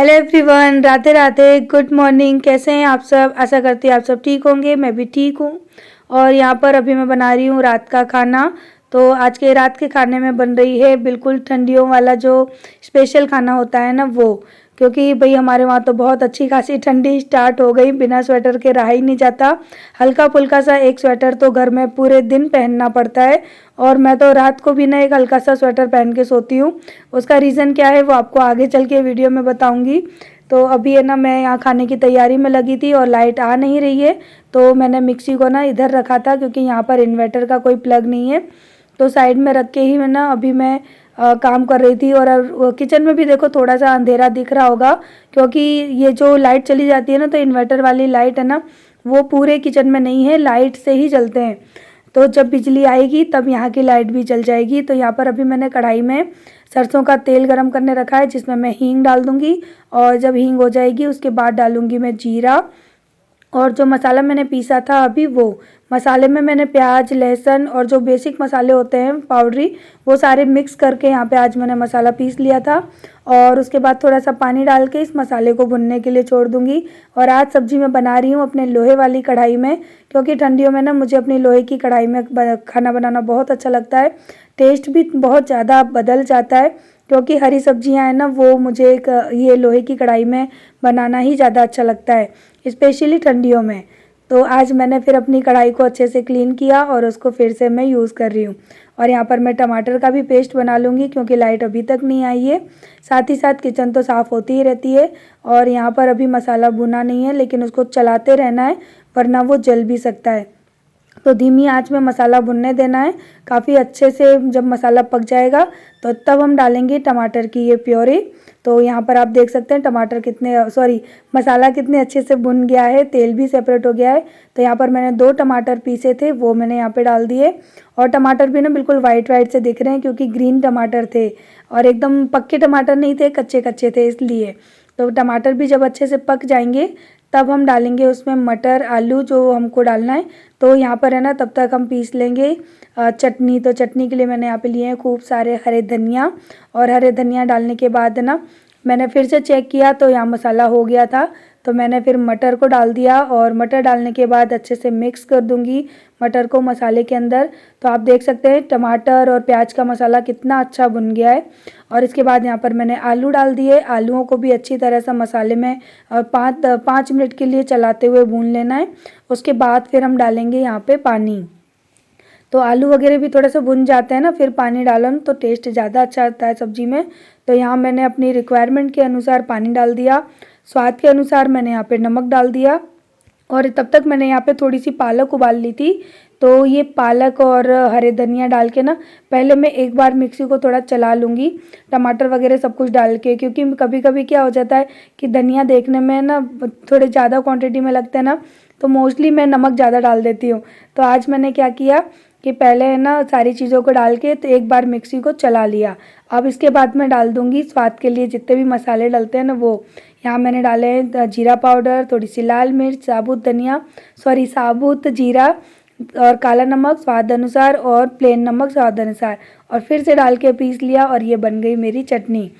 Hello everyone, Radhe Radhe, good morning. कैसे हैं आप सब? आशा करती हूँ आप सब ठीक होंगे। मैं भी ठीक हूँ। और यहाँ पर अभी मैं बना रही हूँ रात का खाना। तो आज के रात के खाने में बन रही है बिल्कुल ठंडियों वाला जो स्पेशल खाना होता है ना, वो। क्योंकि भाई हमारे वहाँ तो बहुत अच्छी खासी ठंडी स्टार्ट हो गई, बिना स्वेटर के रहा ही नहीं जाता। हल्का फुल्का सा एक स्वेटर तो घर में पूरे दिन पहनना पड़ता है। और मैं तो रात को भी ना एक हल्का सा स्वेटर पहन के सोती हूँ। उसका रीज़न क्या है वो आपको आगे चल के वीडियो में बताऊँगी। तो अभी है ना, मैं यहाँ खाने की तैयारी में लगी थी और लाइट आ नहीं रही है। तो मैंने मिक्सी को ना इधर रखा था क्योंकि यहाँ पर इन्वर्टर का कोई प्लग नहीं है। तो साइड में रख के ही मैं ना अभी मैं काम कर रही थी। और किचन में भी देखो थोड़ा सा अंधेरा दिख रहा होगा, क्योंकि ये जो लाइट चली जाती है ना, तो इन्वर्टर वाली लाइट है ना, वो पूरे किचन में नहीं है, लाइट से ही जलते हैं। तो जब बिजली आएगी तब यहाँ की लाइट भी जल जाएगी। तो यहाँ पर अभी मैंने कढ़ाई में सरसों का तेल गरम करने रखा है, जिसमें मैं हींग डाल दूँगी। और जब हींग हो जाएगी उसके बाद डालूँगी मैं जीरा। और जो मसाला मैंने पीसा था अभी, वो मसाले में मैंने प्याज, लहसुन और जो बेसिक मसाले होते हैं पाउडरी, वो सारे मिक्स करके यहाँ पे आज मैंने मसाला पीस लिया था। और उसके बाद थोड़ा सा पानी डाल के इस मसाले को भुनने के लिए छोड़ दूँगी। और आज सब्ज़ी मैं बना रही हूँ अपने लोहे वाली कढ़ाई में, क्योंकि ठंडियों में ना मुझे अपनी लोहे की कढ़ाई में खाना बनाना बहुत अच्छा लगता है। टेस्ट भी बहुत ज़्यादा बदल जाता है, क्योंकि हरी सब्जियां हैं ना, वो मुझे ये लोहे की कढ़ाई में बनाना ही ज़्यादा अच्छा लगता है, स्पेशली ठंडियों में। तो आज मैंने फिर अपनी कढ़ाई को अच्छे से क्लीन किया और उसको फिर से मैं यूज़ कर रही हूँ। और यहाँ पर मैं टमाटर का भी पेस्ट बना लूँगी, क्योंकि लाइट अभी तक नहीं आई है। साथ ही साथ किचन तो साफ़ होती ही रहती है। और यहाँ पर अभी मसाला भुना नहीं है, लेकिन उसको चलाते रहना है, वरना वो जल भी सकता है। तो धीमी आंच में मसाला भुनने देना है काफ़ी अच्छे से। जब मसाला पक जाएगा तो तब हम डालेंगे टमाटर की ये प्योरी। तो यहाँ पर आप देख सकते हैं टमाटर मसाला कितने अच्छे से भुन गया है, तेल भी सेपरेट हो गया है। तो यहाँ पर मैंने 2 टमाटर पीसे थे, वो मैंने यहाँ पे डाल दिए। और टमाटर भी ना बिल्कुल वाइट वाइट से दिख रहे हैं, क्योंकि ग्रीन टमाटर थे और एकदम पक्के टमाटर नहीं थे, कच्चे कच्चे थे इसलिए। तो टमाटर भी जब अच्छे से पक जाएंगे तब हम डालेंगे उसमें मटर, आलू जो हमको डालना है। तो यहाँ पर है ना, तब तक हम पीस लेंगे चटनी। तो चटनी के लिए मैंने यहाँ पे लिए हैं खूब सारे हरे धनिया। और हरे धनिया डालने के बाद ना मैंने फिर से चेक किया तो यहाँ मसाला हो गया था। तो मैंने फिर मटर को डाल दिया और मटर डालने के बाद अच्छे से मिक्स कर दूंगी मटर को मसाले के अंदर। तो आप देख सकते हैं टमाटर और प्याज का मसाला कितना अच्छा भुन गया है। और इसके बाद यहाँ पर मैंने आलू डाल दिए। आलूओं को भी अच्छी तरह से मसाले में 5 मिनट के लिए चलाते हुए भून लेना है। उसके बाद फिर हम डालेंगे यहाँ पे पानी। तो आलू वगैरह भी थोड़ा सा भुन जाते हैं ना, फिर पानी डालो ना तो टेस्ट ज़्यादा अच्छा आता है सब्ज़ी में। तो यहाँ मैंने अपनी रिक्वायरमेंट के अनुसार पानी डाल दिया। स्वाद के अनुसार मैंने यहाँ पे नमक डाल दिया। और तब तक मैंने यहाँ पे थोड़ी सी पालक उबाल ली थी। तो ये पालक और हरे धनिया डाल के ना पहले मैं एक बार मिक्सी को थोड़ा चला लूँगी, टमाटर वगैरह सब कुछ डाल के। क्योंकि कभी कभी क्या हो जाता है कि धनिया देखने में ना थोड़े ज़्यादा क्वांटिटी में लगते हैं ना, तो मोस्टली मैं नमक ज़्यादा डाल देती हूँ। तो आज मैंने क्या किया कि पहले है ना सारी चीज़ों को डाल के तो एक बार मिक्सी को चला लिया। अब इसके बाद मैं डाल दूँगी स्वाद के लिए जितने भी मसाले डलते हैं ना, वो यहाँ मैंने डाले हैं जीरा पाउडर, थोड़ी सी लाल मिर्च, साबुत जीरा और काला नमक स्वाद अनुसार और प्लेन नमक स्वाद अनुसार। और फिर से डाल के पीस लिया और ये बन गई मेरी चटनी।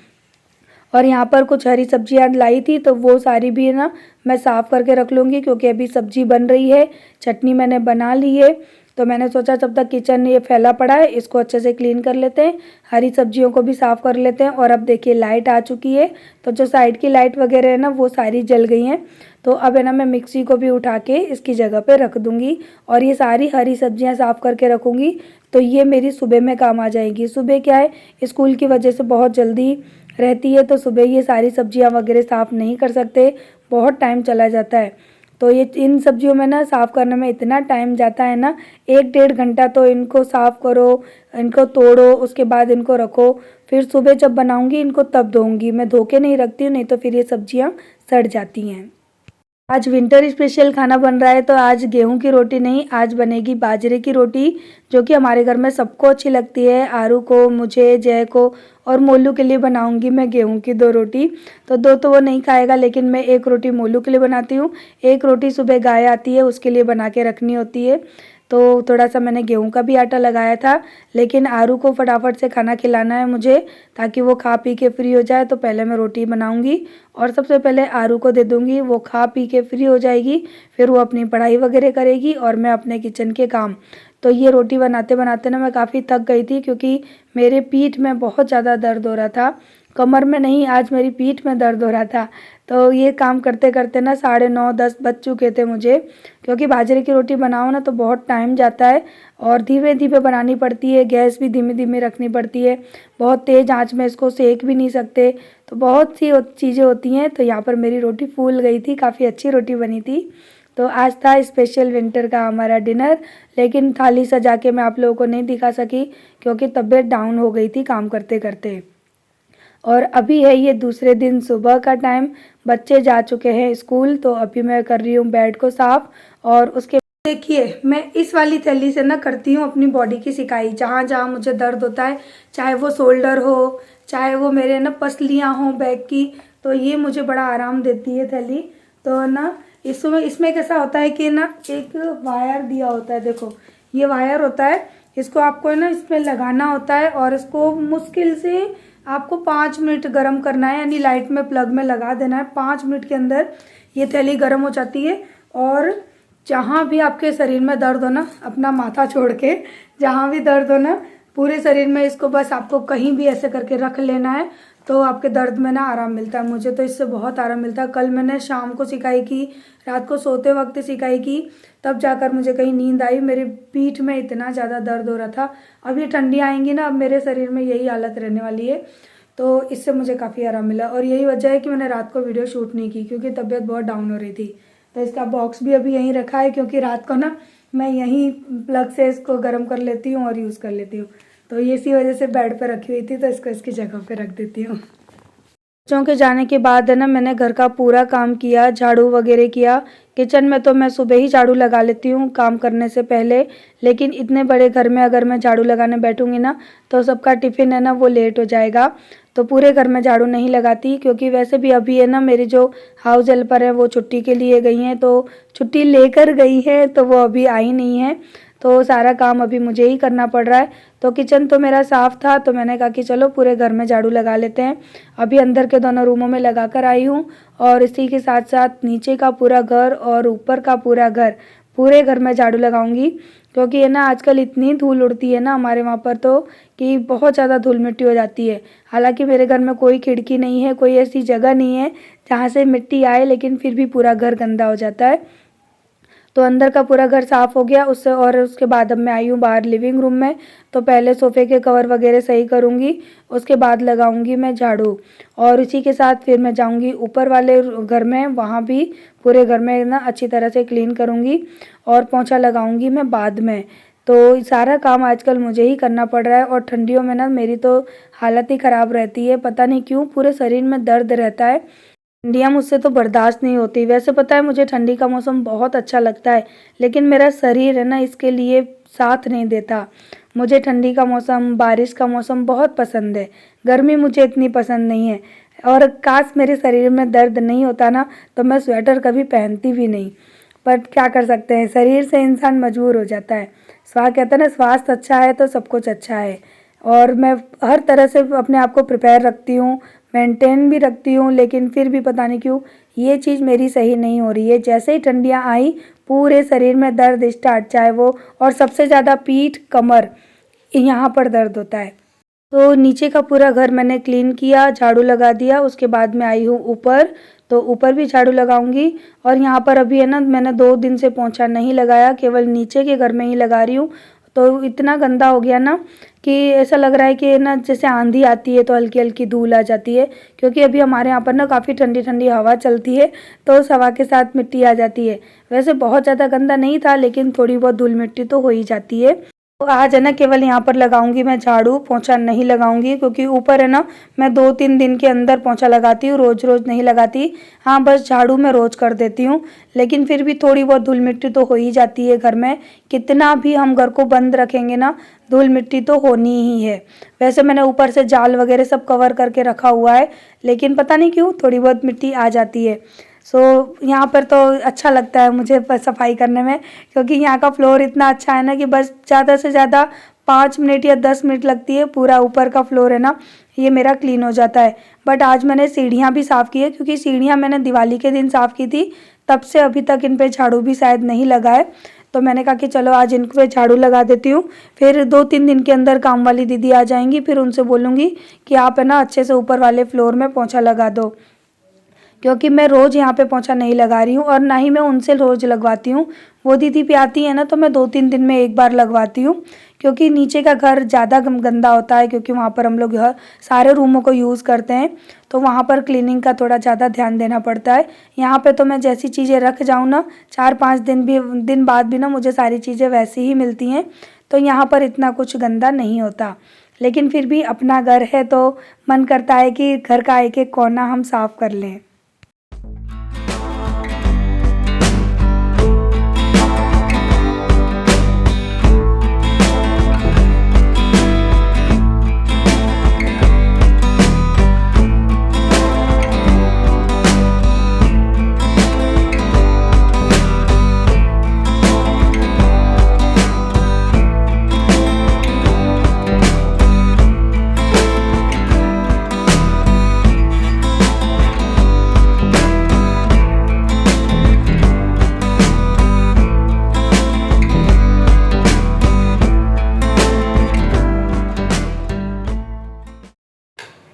और यहाँ पर कुछ हरी सब्जियाँ लाई थी, तो वो सारी भी ना मैं साफ़ करके रख लूँगी, क्योंकि अभी सब्जी बन रही है। चटनी मैंने बना ली है। तो मैंने सोचा जब तक किचन ये फैला पड़ा है इसको अच्छे से क्लीन कर लेते हैं, हरी सब्जियों को भी साफ़ कर लेते हैं। और अब देखिए लाइट आ चुकी है, तो जो साइड की लाइट वगैरह है ना वो सारी जल गई हैं। तो अब है ना मैं मिक्सी को भी उठा के इसकी जगह पे रख दूँगी और ये सारी हरी सब्जियाँ साफ़ करके रखूँगी। तो ये मेरी सुबह में काम आ जाएगी। सुबह क्या है, स्कूल की वजह से बहुत जल्दी रहती है, तो सुबह ये सारी सब्जियाँ वगैरह साफ़ नहीं कर सकते, बहुत टाइम चला जाता है। तो ये इन सब्जियों में ना साफ़ करने में इतना टाइम जाता है ना, 1-1.5 घंटा। तो इनको साफ़ करो, इनको तोड़ो, उसके बाद इनको रखो, फिर सुबह जब बनाऊंगी इनको तब धोऊंगी। मैं धो के नहीं रखती हूँ, नहीं तो फिर ये सब्जियाँ सड़ जाती हैं। आज विंटर स्पेशल खाना बन रहा है, तो आज गेहूं की रोटी नहीं, आज बनेगी बाजरे की रोटी, जो कि हमारे घर में सबको अच्छी लगती है। आरू को, मुझे, जय को और मोलू के लिए बनाऊंगी मैं गेहूं की 2 रोटी। तो 2 तो वो नहीं खाएगा, लेकिन मैं 1 रोटी मोलू के लिए बनाती हूँ। 1 रोटी सुबह गाय आती है उसके लिए बना के रखनी होती है। तो थोड़ा सा मैंने गेहूं का भी आटा लगाया था, लेकिन आरू को फटाफट से खाना खिलाना है मुझे ताकि वो खा पी के फ्री हो जाए। तो पहले मैं रोटी बनाऊंगी और सबसे पहले आरू को दे दूंगी, वो खा पी के फ्री हो जाएगी, फिर वो अपनी पढ़ाई वगैरह करेगी और मैं अपने किचन के काम। तो ये रोटी बनाते बनाते ना मैं काफ़ी थक गई थी, क्योंकि मेरे पीठ में बहुत ज़्यादा दर्द हो रहा था, कमर में नहीं, आज मेरी पीठ में दर्द हो रहा था। तो ये काम करते करते ना 9:30-10 बज चुके थे मुझे, क्योंकि बाजरे की रोटी बनाओ ना तो बहुत टाइम जाता है और धीमे धीमे बनानी पड़ती है, गैस भी धीमे धीमे रखनी पड़ती है, बहुत तेज़ आंच में इसको सेक भी नहीं सकते। तो बहुत सी चीज़ें होती हैं। तो यहाँ पर मेरी रोटी फूल गई थी, काफ़ी अच्छी रोटी बनी थी। तो आज था स्पेशल विंटर का हमारा डिनर, लेकिन थाली सजा के मैं आप लोगों को नहीं दिखा सकी क्योंकि तबीयत डाउन हो गई थी काम करते करते। और अभी है ये दूसरे दिन सुबह का टाइम, बच्चे जा चुके हैं स्कूल। तो अभी मैं कर रही हूँ बेड को साफ़ और उसके देखिए मैं इस वाली थैली से ना करती हूँ अपनी बॉडी की सिकाई, जहाँ जहाँ मुझे दर्द होता है, चाहे वो शोल्डर हो, चाहे वो मेरे ना पसलियाँ हों बैक की, तो ये मुझे बड़ा आराम देती है थैली। तो ना इसमें कैसा होता है कि ना एक वायर दिया होता है, देखो ये वायर होता है, इसको आपको ना इसमें लगाना होता है और इसको मुश्किल से आपको 5 मिनट गर्म करना है, यानी लाइट में प्लग में लगा देना है। 5 मिनट के अंदर ये थैली गर्म हो जाती है। और जहाँ भी आपके शरीर में दर्द हो ना, अपना माथा छोड़ के जहाँ भी दर्द हो ना पूरे शरीर में, इसको बस आपको कहीं भी ऐसे करके रख लेना है, तो आपके दर्द में ना आराम मिलता है। मुझे तो इससे बहुत आराम मिलता है। कल मैंने शाम को सिकाई की, रात को सोते वक्त सिकाई की, तब जाकर मुझे कहीं नींद आई। मेरे पीठ में इतना ज़्यादा दर्द हो रहा था। अब ये ठंडियाँ आएंगी ना, अब मेरे शरीर में यही हालत रहने वाली है, तो इससे मुझे काफ़ी आराम मिला। और यही वजह है कि मैंने रात को वीडियो शूट नहीं की, क्योंकि तबीयत बहुत डाउन हो रही थी। तो इसका बॉक्स भी अभी यहीं रखा है, क्योंकि रात को ना मैं यहीं प्लग से इसको गर्म कर लेती हूँ और यूज़ कर लेती हूँ। तो ये इसी वजह से बेड पर रखी हुई थी, तो इसको इसकी जगह पे रख देती हूँ। बच्चों के जाने के बाद है ना मैंने घर का पूरा काम किया, झाड़ू वगैरह किया। किचन में तो मैं सुबह ही झाड़ू लगा लेती हूँ काम करने से पहले, लेकिन इतने बड़े घर में अगर मैं झाड़ू लगाने बैठूंगी ना तो सबका टिफ़िन है ना वो लेट हो जाएगा। तो पूरे घर में झाड़ू नहीं लगाती, क्योंकि वैसे भी अभी है ना मेरी जो हाउस हेल्पर है वो छुट्टी के लिए गई हैं, तो छुट्टी लेकर गई हैं, तो वो अभी आई नहीं है। तो सारा काम अभी मुझे ही करना पड़ रहा है। तो किचन तो मेरा साफ़ था, तो मैंने कहा कि चलो पूरे घर में झाड़ू लगा लेते हैं। अभी अंदर के दोनों रूमों में लगा कर आई हूँ, और इसी के साथ साथ नीचे का पूरा घर और ऊपर का पूरा घर, पूरे घर में झाड़ू लगाऊंगी। क्योंकि है ना आजकल इतनी धूल उड़ती है ना हमारे वहाँ पर, तो कि बहुत ज़्यादा धूल मिट्टी हो जाती है। हालांकि मेरे घर में कोई खिड़की नहीं है, कोई ऐसी जगह नहीं है जहाँ से मिट्टी आए, लेकिन फिर भी पूरा घर गंदा हो जाता है। तो अंदर का पूरा घर साफ़ हो गया उससे, और उसके बाद अब मैं आई हूँ बाहर लिविंग रूम में। तो पहले सोफ़े के कवर वगैरह सही करूँगी, उसके बाद लगाऊंगी मैं झाड़ू, और इसी के साथ फिर मैं जाऊँगी ऊपर वाले घर में, वहाँ भी पूरे घर में ना अच्छी तरह से क्लीन करूँगी और पोंछा लगाऊँगी मैं बाद में। तो सारा काम आजकल मुझे ही करना पड़ रहा है। और ठंडियों में ना मेरी तो हालत ही ख़राब रहती है, पता नहीं क्यों, पूरे शरीर में दर्द रहता है। ठंडियाँ मुझसे तो बर्दाश्त नहीं होती। वैसे पता है मुझे ठंडी का मौसम बहुत अच्छा लगता है, लेकिन मेरा शरीर है ना इसके लिए साथ नहीं देता। मुझे ठंडी का मौसम, बारिश का मौसम बहुत पसंद है, गर्मी मुझे इतनी पसंद नहीं है। और काश मेरे शरीर में दर्द नहीं होता ना तो मैं स्वेटर कभी पहनती भी नहीं, पर क्या कर सकते हैं, शरीर से इंसान मजबूर हो जाता है। कहते हैं ना स्वास्थ्य अच्छा है तो सब कुछ अच्छा है। और मैं हर तरह से अपने आप को प्रिपेयर रखती हूँ, मेंटेन भी रखती हूँ, लेकिन फिर भी पता नहीं क्यों ये चीज़ मेरी सही नहीं हो रही है। जैसे ही ठंडियाँ आई पूरे शरीर में दर्द स्टार्ट, चाहे वो, और सबसे ज़्यादा पीठ, कमर, यहाँ पर दर्द होता है। तो नीचे का पूरा घर मैंने क्लीन किया, झाड़ू लगा दिया, उसके बाद मैं आई हूँ ऊपर, तो ऊपर भी झाड़ू लगाऊंगी। और यहाँ पर अभी है ना मैंने 2 दिन से पोंछा नहीं लगाया, केवल नीचे के घर में ही लगा रही हूँ। तो इतना गंदा हो गया ना कि ऐसा लग रहा है कि ना जैसे आंधी आती है तो हल्की हल्की धूल आ जाती है, क्योंकि अभी हमारे यहाँ पर ना काफ़ी ठंडी ठंडी हवा चलती है, तो उस हवा के साथ मिट्टी आ जाती है। वैसे बहुत ज़्यादा गंदा नहीं था, लेकिन थोड़ी बहुत धूल मिट्टी तो हो ही जाती है। तो आज है ना केवल यहाँ पर लगाऊंगी मैं झाड़ू, पोंछा नहीं लगाऊंगी, क्योंकि ऊपर है ना मैं 2-3 दिन के अंदर पोंछा लगाती हूँ, रोज़ रोज़ नहीं लगाती। हाँ बस झाड़ू मैं रोज़ कर देती हूँ, लेकिन फिर भी थोड़ी बहुत धूल मिट्टी तो हो ही जाती है घर में। कितना भी हम घर को बंद रखेंगे ना, धूल मिट्टी तो होनी ही है। वैसे मैंने ऊपर से जाल वगैरह सब कवर करके रखा हुआ है, लेकिन पता नहीं क्यों थोड़ी बहुत मिट्टी आ जाती है। सो यहाँ पर तो अच्छा लगता है मुझे सफाई करने में, क्योंकि यहाँ का फ्लोर इतना अच्छा है ना कि बस ज़्यादा से ज़्यादा 5 मिनट या 10 मिनट लगती है, पूरा ऊपर का फ्लोर है ना ये मेरा क्लीन हो जाता है। बट आज मैंने सीढ़ियाँ भी साफ़ की है, क्योंकि सीढ़ियाँ मैंने दिवाली के दिन साफ़ की थी, तब से अभी तक इन पे झाड़ू भी शायद नहीं लगा है। तो मैंने कहा कि चलो आज इन पे झाड़ू लगा देती हूँ, फिर 2-3 दिन के अंदर काम वाली दीदी आ जाएंगी, फिर उनसे बोलूँगी कि आप है ना अच्छे से ऊपर वाले फ्लोर में पोंछा लगा दो, क्योंकि मैं रोज़ यहाँ पे पोंछा नहीं लगा रही हूँ और ना ही मैं उनसे रोज़ लगवाती हूँ। वो दीदी भी आती है ना तो मैं 2-3 दिन में एक बार लगवाती हूँ, क्योंकि नीचे का घर ज़्यादा गंदा होता है, क्योंकि वहाँ पर हम लोग सारे रूमों को यूज़ करते हैं, तो वहाँ पर क्लीनिंग का थोड़ा ज़्यादा ध्यान देना पड़ता है। यहाँ पे तो मैं जैसी चीज़ें रख जाऊँ ना 4-5 दिन बाद भी ना मुझे सारी चीज़ें वैसी ही मिलती हैं, तो यहाँ पर इतना कुछ गंदा नहीं होता। लेकिन फिर भी अपना घर है तो मन करता है कि घर का एक एक कोना हम साफ़ कर लें।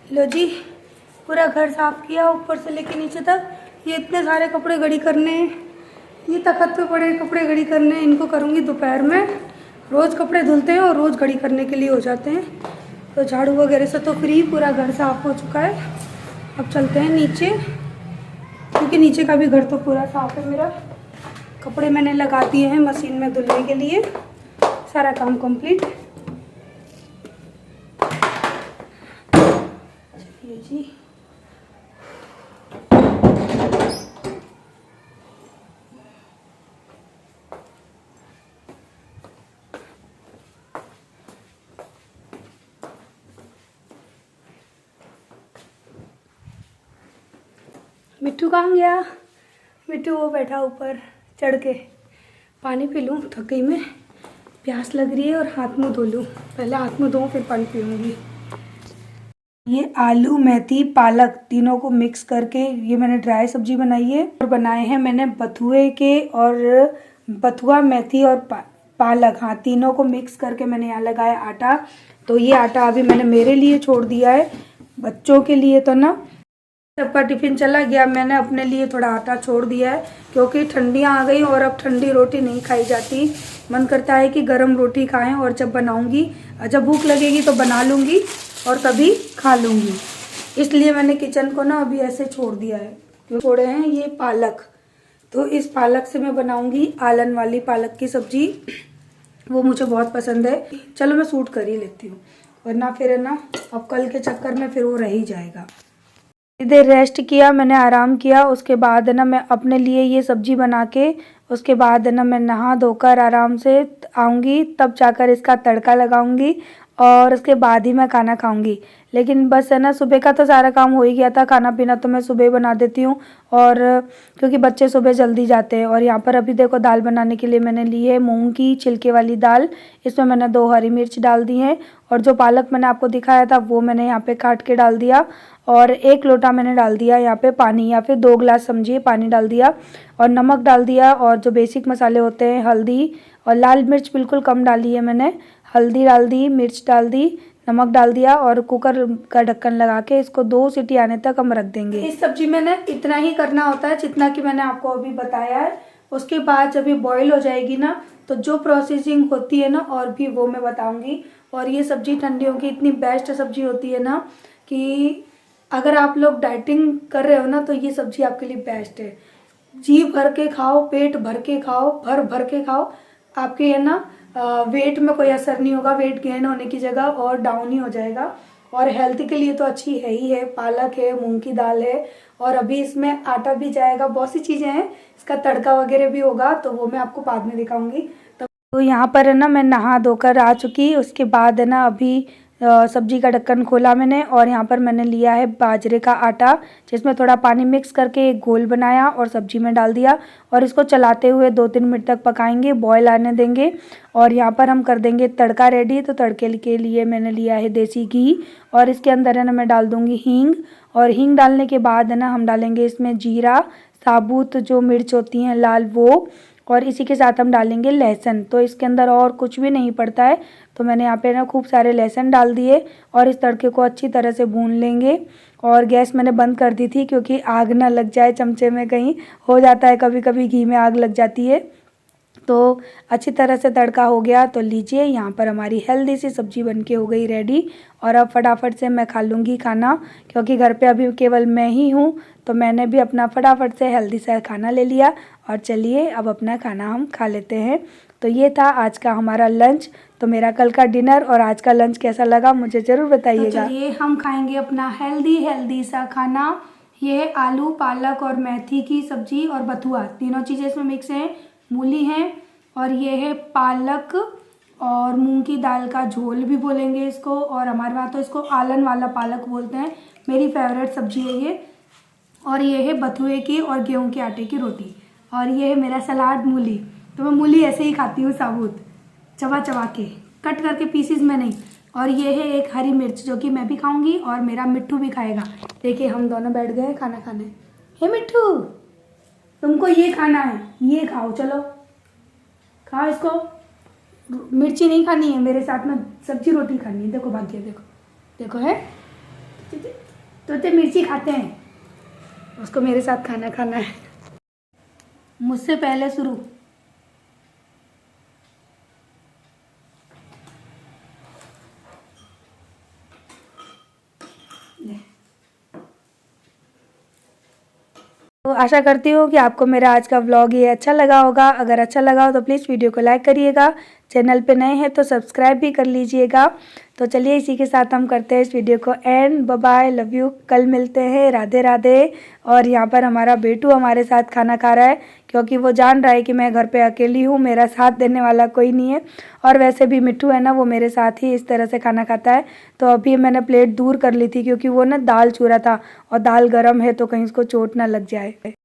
लो जी, पूरा घर साफ़ किया ऊपर से लेके नीचे तक। ये इतने सारे कपड़े घड़ी करने हैं, ये तखत पे पड़े कपड़े घड़ी करने हैं, इनको करूँगी दोपहर में। रोज़ कपड़े धुलते हैं और रोज़ घड़ी करने के लिए हो जाते हैं। तो झाड़ू वगैरह से तो फ्री, पूरा घर साफ़ हो चुका है। अब चलते हैं नीचे, क्योंकि नीचे का भी घर तो पूरा साफ़ है मेरा। कपड़े मैंने लगा दिए हैं मशीन में धुलने के लिए, सारा काम कंप्लीट। जी मिट्टू कहाँ गया? मिट्टू वो बैठा ऊपर चढ़ के। पानी पी लूँ, थक गई मैं, प्यास लग रही है, और हाथ मुँह धो लूँ। पहले हाथ मुँह धोऊँ फिर पानी पीऊँगी। ये आलू, मेथी, पालक तीनों को मिक्स करके ये मैंने ड्राई सब्जी बनाई है। और बनाए हैं मैंने बथुए के, और बथुआ, मेथी और पालक, हाँ तीनों को मिक्स करके मैंने यहाँ लगाया आटा। तो ये आटा अभी मैंने मेरे लिए छोड़ दिया है, बच्चों के लिए तो ना सबका टिफिन चला गया, मैंने अपने लिए थोड़ा आटा छोड़ दिया है, क्योंकि ठंडियाँ आ गई और अब ठंडी रोटी नहीं खाई जाती। मन करता है कि गरम रोटी खाएं, और जब बनाऊंगी, जब भूख लगेगी तो बना लूँगी और तभी खा लूँगी। इसलिए मैंने किचन को ना अभी ऐसे छोड़ दिया है। जो छोड़े हैं ये पालक, तो इस पालक से मैं बनाऊँगी आलन वाली पालक की सब्जी, वो मुझे बहुत पसंद है। चलो मैं सूट कर ही लेती हूँ, वरना फिर है ना अब कल के चक्कर में फिर वो रह ही जाएगा। इधर रेस्ट किया मैंने, आराम किया, उसके बाद है ना मैं अपने लिए ये सब्जी बना के, उसके बाद है ना मैं नहा धोकर आराम से आऊँगी, तब जाकर इसका तड़का लगाऊंगी और उसके बाद ही मैं खाना खाऊंगी। लेकिन बस है ना सुबह का तो सारा काम हो ही गया था, खाना पीना तो मैं सुबह बना देती हूँ, और क्योंकि बच्चे सुबह जल्दी जाते हैं। और यहाँ पर अभी देखो दाल बनाने के लिए मैंने ली है मूंग की छिलके वाली दाल, इसमें मैंने 2 हरी मिर्च डाल दी हैं, और जो पालक मैंने आपको दिखाया था वो मैंने यहाँ पे काट के डाल दिया, और 1 लोटा मैंने डाल दिया यहाँ पे पानी, या फिर 2 गिलास समझिए पानी डाल दिया, और नमक डाल दिया, और जो बेसिक मसाले होते हैं हल्दी, और लाल मिर्च बिल्कुल कम डाली है मैंने, हल्दी डाल दी, मिर्च डाल दी, नमक डाल दिया, और कुकर का ढक्कन लगा के इसको 2 सीटी आने तक हम रख देंगे। इस सब्जी में ना इतना ही करना होता है जितना कि मैंने आपको अभी बताया है। उसके बाद जब ये बॉईल हो जाएगी ना, तो जो प्रोसेसिंग होती है ना और भी वो मैं बताऊंगी। और ये सब्जी ठंडियों की इतनी बेस्ट सब्जी होती है ना, कि अगर आप लोग डाइटिंग कर रहे हो ना तो ये सब्जी आपके लिए बेस्ट है। जी भर के खाओ, पेट भर के खाओ, भर भर के खाओ, आपके है ना वेट में कोई असर नहीं होगा, वेट गेन होने की जगह और डाउन ही हो जाएगा। और हेल्थ के लिए तो अच्छी है ही है, पालक है, मूंग की दाल है, और अभी इसमें आटा भी जाएगा, बहुत सी चीज़ें हैं, इसका तड़का वगैरह भी होगा, तो वो मैं आपको बाद में दिखाऊंगी। तो यहाँ पर है ना मैं नहा धोकर आ चुकी, उसके बाद है ना अभी सब्जी का ढक्कन खोला मैंने और यहाँ पर मैंने लिया है बाजरे का आटा, जिसमें थोड़ा पानी मिक्स करके एक घोल बनाया और सब्जी में डाल दिया और इसको चलाते हुए 2-3 मिनट तक पकाएंगे, बॉयल आने देंगे। और यहाँ पर हम कर देंगे तड़का रेडी। तो तड़के के लिए मैंने लिया है देसी घी और इसके अंदर है ना मैं डाल दूँगी हींग, और हींग डालने के बाद है ना हम डालेंगे इसमें जीरा, साबुत जो मिर्च होती हैं लाल वो, और इसी के साथ हम डालेंगे लहसुन। तो इसके अंदर और कुछ भी नहीं पड़ता है। तो मैंने यहाँ पे ना खूब सारे लहसुन डाल दिए और इस तड़के को अच्छी तरह से भून लेंगे। और गैस मैंने बंद कर दी थी क्योंकि आग ना लग जाए चमचे में, कहीं हो जाता है कभी कभी घी में आग लग जाती है। तो अच्छी तरह से तड़का हो गया। तो लीजिए यहाँ पर हमारी हेल्दी सी सब्जी बनके हो गई रेडी। और अब फटाफट से मैं खा लूँगी खाना, क्योंकि घर पे अभी केवल मैं ही हूँ। तो मैंने भी अपना फटाफट से हेल्दी सा खाना ले लिया और चलिए अब अपना खाना हम खा लेते हैं। तो ये था आज का हमारा लंच। तो मेरा कल का डिनर और आज का लंच कैसा लगा मुझे ज़रूर बताइएगा। तो चलिए हम खाएंगे अपना हेल्दी सा खाना। ये है आलू पालक और मेथी की सब्जी और बथुआ, तीनों चीज़ें इसमें मिक्स हैं। मूली है और ये है पालक और मूंग की दाल का झोल भी बोलेंगे इसको, और हमारे वहाँ तो इसको आलन वाला पालक बोलते हैं। मेरी फेवरेट सब्जी है ये। और ये है बथुए की और गेहूं के आटे की रोटी। और ये है मेरा सलाद मूली। तो मैं मूली ऐसे ही खाती हूँ साबुत, चबा चबा के, कट करके पीसीज में नहीं। और ये है एक हरी मिर्च जो कि मैं भी खाऊंगी और मेरा मिट्ठू भी खाएगा। देखिए हम दोनों बैठ गए खाना खाने। हे मिट्ठू, तुमको ये खाना है, ये खाओ, चलो खाओ इसको। मिर्ची नहीं खानी है, मेरे साथ में सब्जी रोटी खानी है। देखो भाग्य, देखो देखो है तो मिर्ची खाते हैं, उसको मेरे साथ खाना खाना है। मुझसे पहले शुरू। तो आशा करती हूँ कि आपको मेरा आज का व्लॉग ये अच्छा लगा होगा। अगर अच्छा लगा हो तो प्लीज़ वीडियो को लाइक करिएगा, चैनल पे नए हैं तो सब्सक्राइब भी कर लीजिएगा। तो चलिए इसी के साथ हम करते हैं इस वीडियो को end. Bye bye, love you, कल मिलते हैं, राधे राधे। और यहाँ पर हमारा बेटू हमारे साथ खाना खा रहा है, क्योंकि वो जान रहा है कि मैं घर पे अकेली हूँ, मेरा साथ देने वाला कोई नहीं है। और वैसे भी मिट्टू है ना, वो मेरे साथ ही इस तरह से खाना खाता है। तो अभी मैंने प्लेट दूर कर ली थी क्योंकि वो ना दाल चूरा था और दाल गर्म है तो कहीं उसको चोट ना लग जाए।